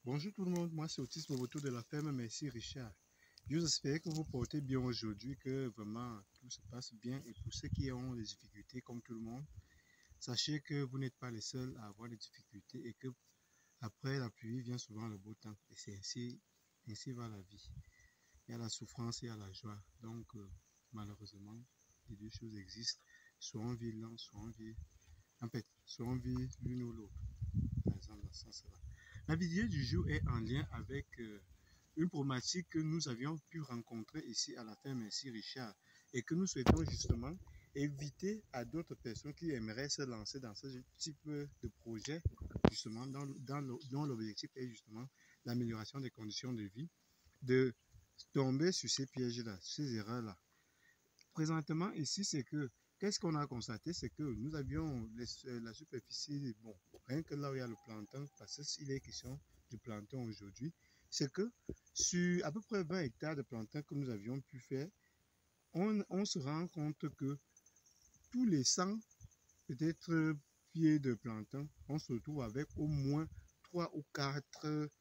Bonjour tout le monde, moi c'est Otis Moboto de la ferme Merci Richard. J'espère que vous portez bien aujourd'hui, que vraiment tout se passe bien, et pour ceux qui ont des difficultés comme tout le monde, sachez que vous n'êtes pas les seuls à avoir des difficultés et que après la pluie vient souvent le beau temps, et c'est ainsi va la vie. Il y a la souffrance, il y a la joie, donc malheureusement les deux choses existent, soit on vit l'un, soit on vit, en fait, soit on vit l'une ou l'autre, par exemple dans ce sens-là. La vidéo du jour est en lien avec une problématique que nous avions pu rencontrer ici à la ferme Merci Richard, et que nous souhaitons justement éviter à d'autres personnes qui aimeraient se lancer dans ce type de projet, justement dont l'objectif est justement l'amélioration des conditions de vie, de tomber sur ces pièges-là, ces erreurs-là. Présentement ici, c'est que qu'est-ce qu'on a constaté, c'est que nous avions la superficie, bon, rien que là où il y a le plantain, parce qu'il est question du plantain aujourd'hui, c'est que sur à peu près 20 hectares de plantain que nous avions pu faire, on se rend compte que tous les 100 peut-être pieds de plantain, on se retrouve avec au moins 3 ou 4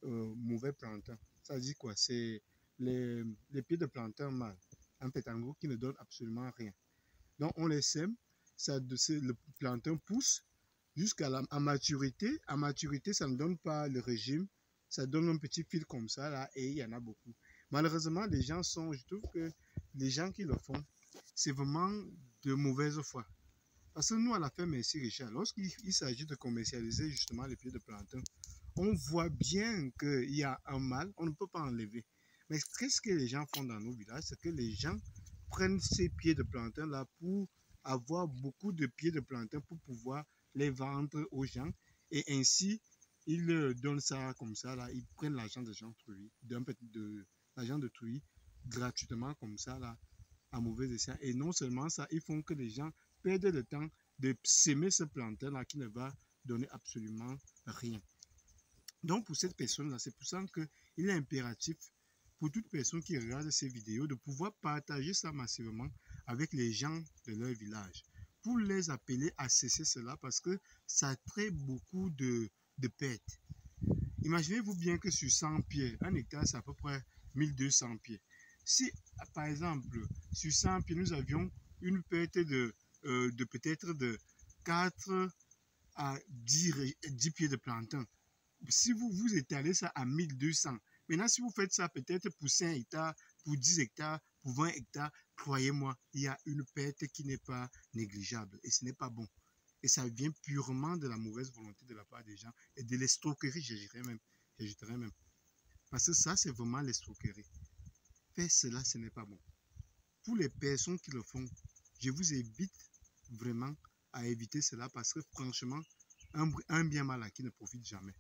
mauvais plantains. Ça dit quoi? C'est les pieds de plantain mâles, un pétango qui ne donne absolument rien. Donc on les sème, le plantain pousse jusqu'à la à maturité. À maturité, ça ne donne pas le régime, ça donne un petit fil comme ça là, et il y en a beaucoup. Malheureusement, je trouve que les gens qui le font, c'est vraiment de mauvaise foi. Parce que nous, à la ferme Merci Richard, lorsqu'il s'agit de commercialiser justement les pieds de plantain, on voit bien qu'il y a un mal, on ne peut pas enlever. Mais qu'est-ce que les gens font dans nos villages? C'est que les gens prennent ces pieds de plantain là pour avoir beaucoup de pieds de plantain pour pouvoir les vendre aux gens. Et ainsi, ils donnent ça comme ça, là, ils prennent l'argent de gens truie, l'argent de truie gratuitement comme ça, là, à mauvais escient. Et non seulement ça, ils font que les gens perdent le temps de s'aimer ce plantain-là qui ne va donner absolument rien. Donc, pour cette personne-là, c'est pour ça qu'il est impératif pour toute personne qui regarde ces vidéos de pouvoir partager ça massivement avec les gens de leur village pour les appeler à cesser cela parce que ça traite beaucoup de pertes. Imaginez-vous bien que sur 100 pieds, un hectare, c'est à peu près 1200 pieds. Si, par exemple, sur 100 pieds, nous avions une perte de peut-être de 4 à 10 pieds de plantain, si vous étalez ça à 1200, maintenant si vous faites ça peut-être pour 5 hectares, pour 10 hectares, pour 20 hectares, croyez-moi, il y a une perte qui n'est pas négligeable et ce n'est pas bon. Et ça vient purement de la mauvaise volonté de la part des gens et de l'escroquerie, j'ajouterais même. Parce que ça, c'est vraiment l'escroquerie. Faire cela, ce n'est pas bon. Pour les personnes qui le font, je vous invite vraiment à éviter cela parce que franchement, un bien mal acquis ne profite jamais.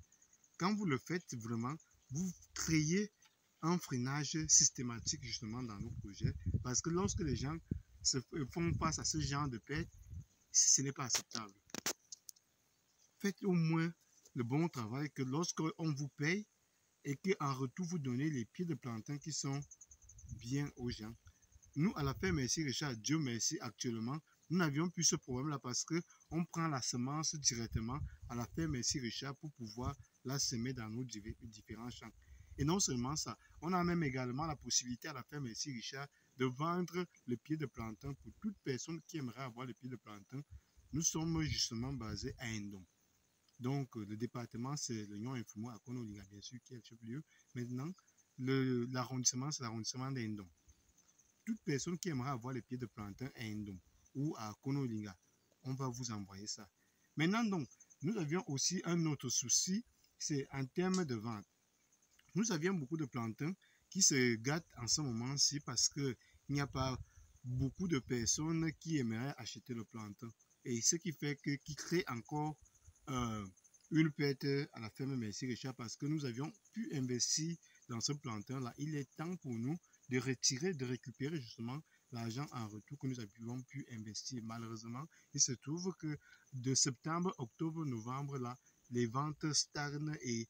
Quand vous le faites vraiment, vous créez un freinage systématique justement dans nos projets parce que lorsque les gens se font face à ce genre de perte, ce n'est pas acceptable. Faites au moins le bon travail que lorsqu'on vous paye et qu'en retour vous donnez les pieds de plantain qui sont bien aux gens. Nous, à la ferme Merci Richard, Dieu merci, actuellement, nous n'avions plus ce problème-là parce qu'on prend la semence directement à la ferme Merci Richard pour pouvoir la semer dans nos différents champs. Et non seulement ça, on a même également la possibilité à la ferme Merci Richard de vendre le pied de plantain pour toute personne qui aimerait avoir le pied de plantain. Nous sommes justement basés à Indom. Donc, le département, c'est l'Union Infumo à Konolinga, bien sûr, qui est le chef-lieu. Maintenant, l'arrondissement, c'est l'arrondissement d'Indom. Toute personne qui aimerait avoir les pieds de plantain à Indom ou à Konolinga, on va vous envoyer ça. Maintenant, donc, nous avions aussi un autre souci, c'est en termes de vente. Nous avions beaucoup de plantains qui se gâtent en ce moment-ci parce qu'il n'y a pas beaucoup de personnes qui aimeraient acheter le plantain. Et ce qui fait que, qui crée encore une perte à la ferme Merci Richard parce que nous avions pu investir dans ce plantain-là. Il est temps pour nous de retirer, de récupérer justement l'argent en retour que nous avions pu investir. Malheureusement, il se trouve que de septembre, octobre, novembre, là, les ventes stagnent et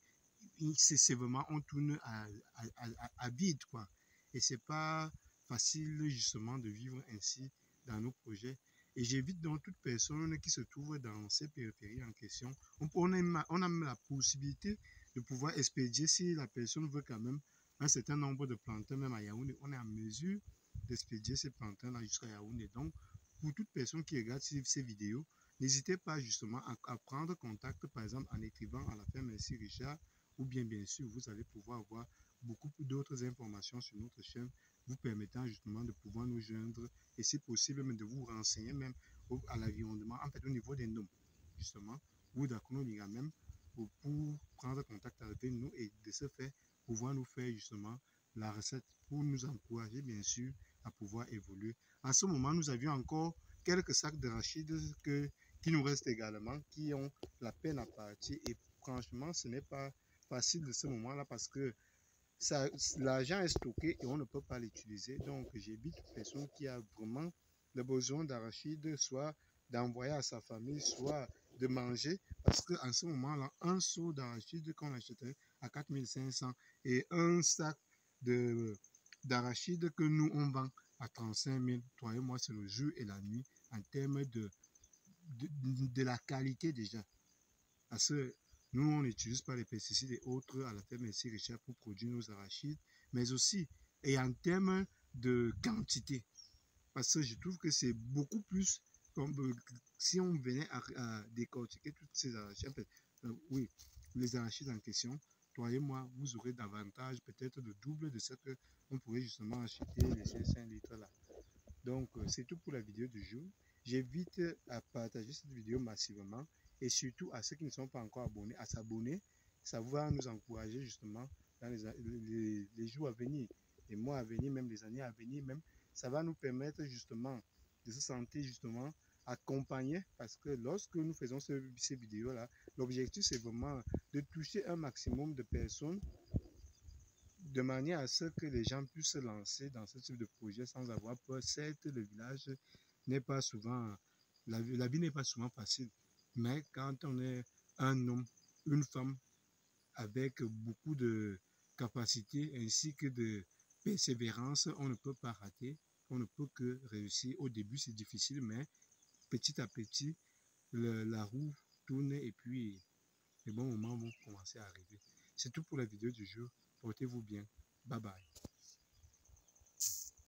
c'est vraiment, on tourne à vide, quoi. Et c'est pas facile justement de vivre ainsi dans nos projets. Et j'évite donc toute personne qui se trouve dans ces périphéries en question. On a même la possibilité de pouvoir expédier si la personne veut quand même un certain nombre de plantains, même à Yaoundé. On est en mesure d'expédier ces plantains-là jusqu'à Yaoundé. Donc, pour toute personne qui regarde ces vidéos, n'hésitez pas justement à prendre contact, par exemple, en écrivant à la ferme Merci Richard, ou bien sûr, vous allez pouvoir avoir beaucoup d'autres informations sur notre chaîne, vous permettant justement de pouvoir nous joindre et si possible même de vous renseigner même à l'environnement, en fait au niveau des noms, justement, ou d'accord, même pour prendre contact avec nous et de ce fait pouvoir nous faire justement la recette pour nous encourager bien sûr à pouvoir évoluer. En ce moment, nous avions encore quelques sacs d'arachides qui nous restent également, qui ont la peine à partir et franchement, ce n'est pas facile de ce moment-là parce que l'argent est stocké et on ne peut pas l'utiliser. Donc, j'invite toute personne qui a vraiment le besoin d'arachides, soit d'envoyer à sa famille, soit de manger. Parce qu'en ce moment-là, un seau d'arachides qu'on achetait à 4500 et un sac d'arachides que nous, on vend à 35 000. Toi et moi, c'est le jour et la nuit en termes de la qualité déjà. Parce que nous, on n'utilise pas les pesticides et autres à la ferme ici Richard pour produire nos arachides, mais aussi, et en termes de quantité, parce que je trouve que c'est beaucoup plus, comme si on venait à décortiquer toutes ces arachides, en fait, oui, les arachides en question, toi et moi, vous aurez davantage, peut-être le double de ce qu'on pourrait justement acheter les 5 litres là. Donc, c'est tout pour la vidéo du jour. J'invite à partager cette vidéo massivement et surtout à ceux qui ne sont pas encore abonnés, à s'abonner. Ça va nous encourager justement dans les jours à venir, les mois à venir, même les années à venir, même. Ça va nous permettre justement de se sentir justement accompagnés parce que lorsque nous faisons ces vidéos-là, l'objectif c'est vraiment de toucher un maximum de personnes de manière à ce que les gens puissent se lancer dans ce type de projet sans avoir peur. Certes, le village n'est pas souvent, la vie n'est pas souvent facile, mais quand on est un homme, une femme avec beaucoup de capacité ainsi que de persévérance, on ne peut pas rater, on ne peut que réussir. Au début, c'est difficile, mais petit à petit, la roue tourne et puis les bons moments vont commencer à arriver. C'est tout pour la vidéo du jour. Portez-vous bien. Bye bye.